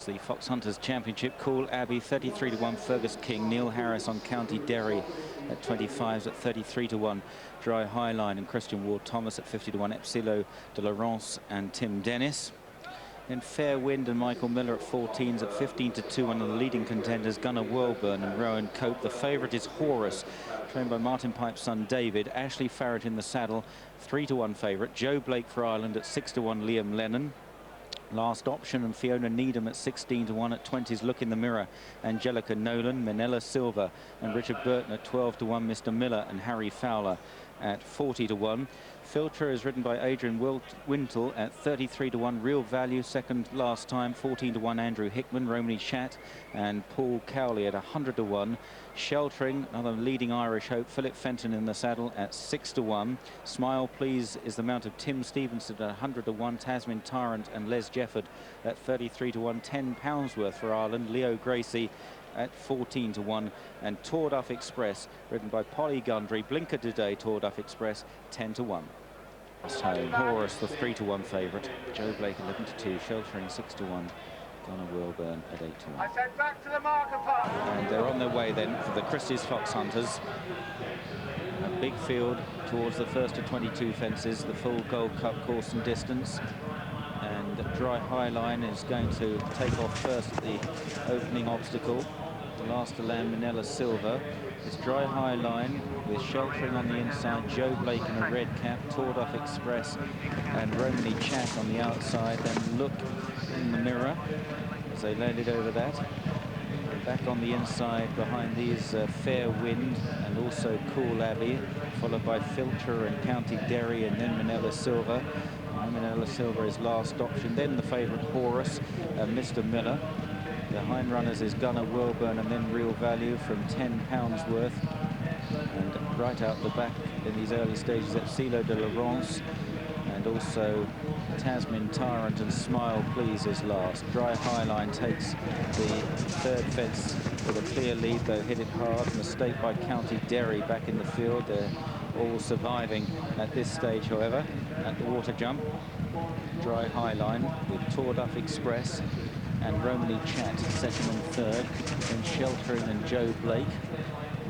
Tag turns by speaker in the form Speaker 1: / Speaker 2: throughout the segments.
Speaker 1: The Foxhunters Championship, Cool Abbey 33-1, Fergus King, Neil Harris on County Derry at 25s at 33-1, Dry Highline and Christian Ward Thomas at 50-1, Epsilo de Laurence and Tim Dennis. Then Fair Wind and Michael Miller at 14s at 15-2, one of the leading contenders, Gunnar Welburn and Rowan Cope. The favourite is Horus, trained by Martin Pipe's son David. Ashley Farrett in the saddle, 3-1 favourite. Joe Blake for Ireland at 6-1, Liam Lennon. Last Option and Fiona Needham at 16-1 at 20s. Look in the Mirror, Angelica Nolan, Manella Silva and Richard Burton at 12-1. Mr. Miller and Harry Fowler at 40-1. Filter is ridden by Adrian Wintle at 33-1. Real Value, second last time, 14-1. Andrew Hickman, Romney Chat and Paul Cowley at 100-1. Sheltering, another leading Irish hope, Philip Fenton in the saddle at 6-1. Smile Please is the mount of Tim Stevenson at 100-1. Tasman Tyrant and Les Jefford at 33-1. £10 worth for Ireland. Leo Gracie at 14-1, and Torduff Express, ridden by Polly Gundry, Blinker Today, Torduff Express, 10-1. Home, Horus, the 3-1 favourite. Joe Blake 11-2, Sheltering 6-1. Gunnar Welburn at 8-1.
Speaker 2: I said back to the marker park.
Speaker 1: And they're on their way then for the Christie's Foxhunters. A big field towards the first of 22 fences, the full Gold Cup course and distance. And Dry Highline is going to take off first at the opening obstacle. The last to land, Manella Silva. It's Dry Highline with Sheltering on the inside, Joe Blake in a red cap, Torduff Express and Romney Chat on the outside. Then Look in the Mirror as they landed over that. Back on the inside behind these, Fair Wind and also Cool Abbey, followed by Filter and County Derry and then Manella Silva. Manella Silva is Last Option, then the favourite Horus and Mr. Miller. Behind runners is Gunnar Welburn and then Real Value from £10 worth. And right out the back in these early stages, Epsilo de Laurence and also Tasman Tyrant and Smile Please is last. Dry Highline takes the third fence with a clear lead, though hit it hard. Mistake by County Derry back in the field. They're all surviving at this stage, however, at the water jump. Dry Highline with Torduff Express and Romney Chat second and third, then Sheltering and Joe Blake.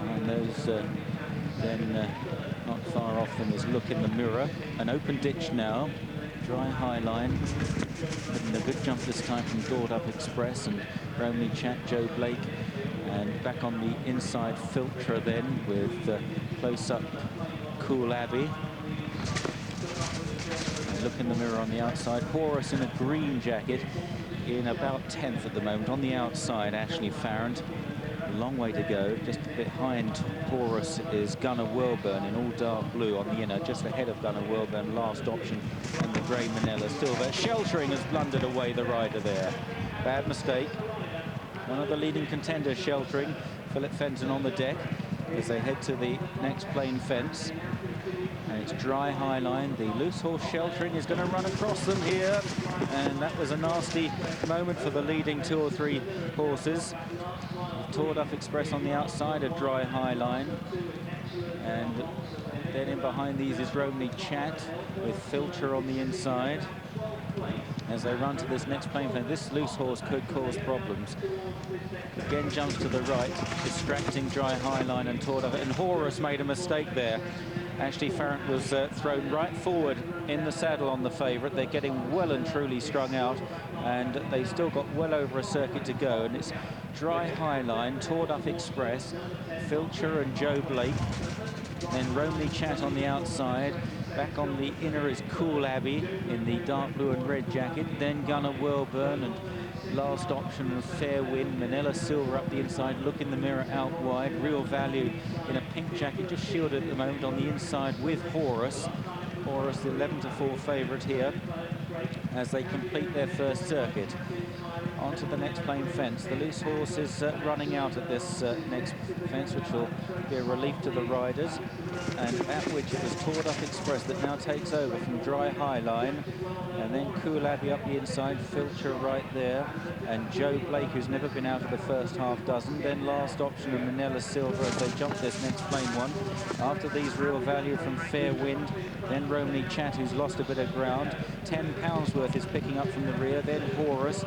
Speaker 1: And those then not far off them is Look in the Mirror. An open ditch now. Dry Highline getting a good jump this time from Torduff Express and Romney Chat, Joe Blake. And back on the inside, Filter then with close-up Cool Abbey. And Look in the Mirror on the outside. Horus in a green jacket in about 10th at the moment. On the outside, Ashley Farrett. A long way to go. Just behind Horus is Gunnar Welburn in all dark blue on the inner. Just ahead of Gunnar Welburn, Last Option and the grey Manella Silva. Sheltering has blundered away the rider there. Bad mistake. One of the leading contenders, Sheltering. Philip Fenton on the deck as they head to the next plain fence. And it's Dry Highline. The loose horse Sheltering is going to run across them here. And that was a nasty moment for the leading two or three horses. Torduff Express on the outside, a Dry Highline. And then in behind these is Romney Chat with Filter on the inside. As they run to this next plain fence, this loose horse could cause problems. Again jumps to the right, distracting Dry Highline and Torduff. And Horus made a mistake there. Ashley Farrett was thrown right forward in the saddle on the favourite. They're getting well and truly strung out, and they've still got well over a circuit to go. And it's Dry Highline, Torduff Express, Filcher and Joe Blake, then Romney Chat on the outside. Back on the inner is Cool Abbey in the dark blue and red jacket, then Gunnar Welburn and Last Option of Fair Wind, Manella Silva up the inside, Look in the Mirror out wide, Real Value in a pink jacket, just shielded at the moment on the inside with Horus. Horus, the 11-4 favourite here as they complete their first circuit. On to the next plain fence. The loose horse is running out at this next fence, which will be a relief to the riders. And at which it was Torduff Express that now takes over from Dry Highline. And then Cool Abbey up the inside, Filter right there. And Joe Blake, who's never been out of the first half dozen. Then Last Option of Manella Silva as they jump this next plain one. After these, Real Value from Fair Wind. Then Romney Chat, who's lost a bit of ground. £10 worth is picking up from the rear. Then Horus.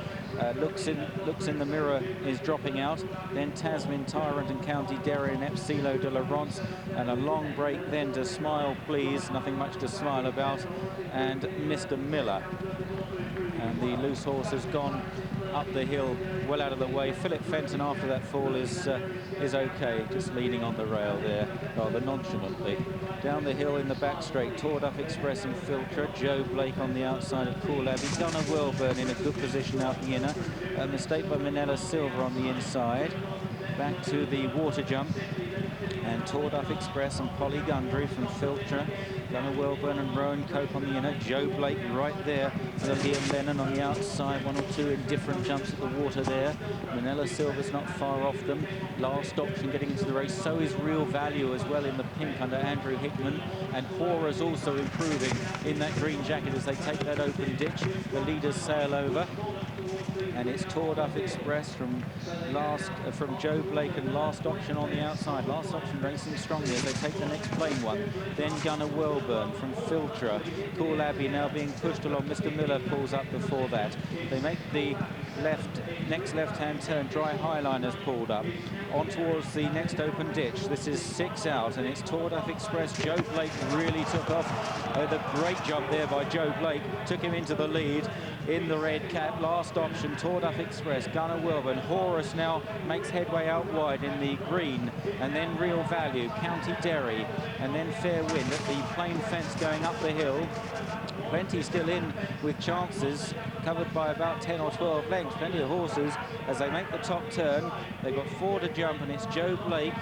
Speaker 1: looks in the mirror, is dropping out. Then Tasman Tyrant and County Derry and Epsilo de la Ronce, and a long break then to Smile Please, nothing much to smile about, and Mr. Miller. And the loose horse has gone up the hill, well out of the way. Philip Fenton, after that fall, is okay, just leaning on the rail there, rather nonchalantly. Down the hill in the back straight, Toured Up Express and Filtra. Joe Blake on the outside of Cool Abbey. Gunner Wilburn in a good position out the inner. A mistake by Manella Silver on the inside. Back to the water jump. And Toured Up Express and Polly Gundry from Filtra. Gunner Wilburn and Rowan Cope on the inner. Joe Blake right there. And Liam Lennon on the outside. One or two in different jumps at the water there. Manella Silver's not far off them. Last option getting into the race. So is Real Value as well in the pink under Andrew Hickman. And Horace also improving in that green jacket as they take that open ditch. The leaders sail over. And it's Toured Up Express from Joe Blake and Last Option on the outside. Last Option racing strongly as they take the next plain one. Then Gunner Wilburn from Filtra. Cool Abbey now being pushed along. Mr. Miller pulls up before that. They make the next left-hand turn. Dry Highliner's pulled up on towards the next open ditch. This is 6 out, and it's Toured Up Express. Joe Blake really took off. The great job there by Joe Blake took him into the lead in the red cap. Last Option, Toured Up Express, Gunner Wilburn. Horace now makes headway out wide in the green, and then Real Value, County Derry, and then Fair Wind at the plain fence going up the hill. Plenty still in with chances, covered by about 10 or 12 lengths. Plenty of horses as they make the top turn. They've got 4 to jump, and it's Joe Blake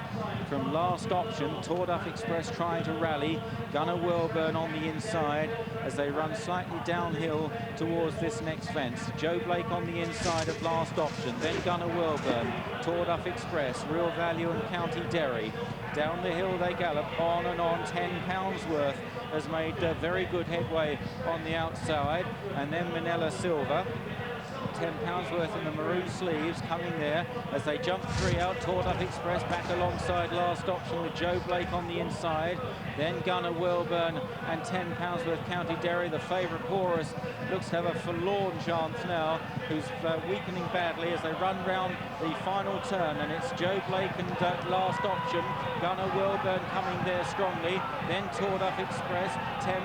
Speaker 1: from Last Option. Toured Up Express trying to rally. Gunner Wilburn on the inside as they run slightly downhill towards this next fence. Joe Blake on the inside of Last Option. Then Gunner Wilburn, Toured Up Express, Real Value and County Derry. Down the hill they gallop, on and on. £10 worth has made very good headway on the outside. And then Manella Silver, £10 worth in the maroon sleeves, coming there as they jump 3 out. Toured Up Express back alongside Last Option with Joe Blake on the inside. Then Gunner Wilburn and £10 worth County Derry. The favourite Horace looks to have a forlorn chance now, who's weakening badly as they run round the final turn. And it's Joe Blake and Last Option. Gunner Wilburn coming there strongly. Then Toured Up Express, £10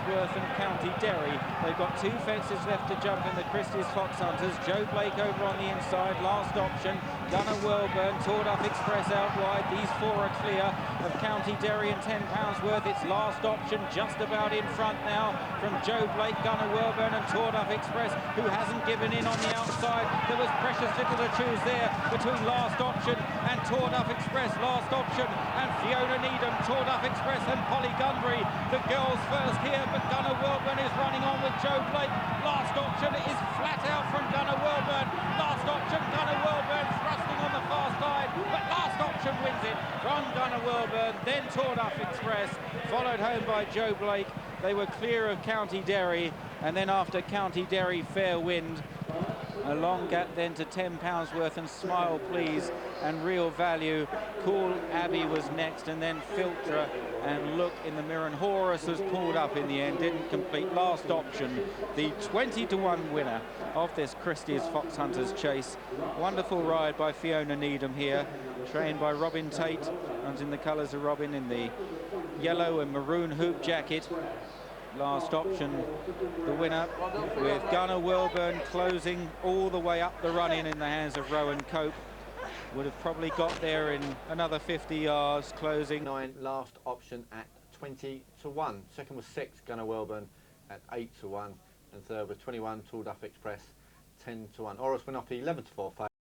Speaker 1: worth and County Derry. They've got 2 fences left to jump in the Christie's Foxhunters. Joe Blake over on the inside. Last Option, Gunner Wilburn, Toured Up Express out wide. These 4 are clear of County Derry and £10 worth. It's Last Option just about in front now from Joe Blake, Gunner Wilburn and Toured Up Express, who hasn't given in on the outside. There was precious little to choose there between Last Option and Toured Up Express. Last Option and Fiona Needham, Toured Up Express and Polly Gundry. The girls first here, but Gunner Wilburn is running on with Joe Blake. Last Option is flat out from Gunner Wilburn. Last Option, Gunner Wilburn thrusting on the far side, but Last Option wins it from Gunner Wilburn. Then Toured Up Express, followed home by Joe Blake. They were clear of County Derry, and then after County Derry, Fair Wind. A long gap then to £10 worth and Smile Please and Real Value. Cool Abbey was next, and then Filtra and Look in the Mirror. And Horace was pulled up in the end, didn't complete. Last Option, the 20-to-1 winner of this Christie's Foxhunters chase. Wonderful ride by Fiona Needham here, trained by Robin Tate, runs in the colours of Robin in the yellow and maroon hoop jacket. Last Option, the winner, with Gunner Wilburn closing all the way up the run-in the hands of Rowan Cope. Would have probably got there in another 50 yards, closing.
Speaker 3: 9, Last Option at 20-to-1. Second was 6, Gunner Wilburn at 8-to-1. And third was 21, Toured Up Express, 10-to-1. Horace went up 11-to-4.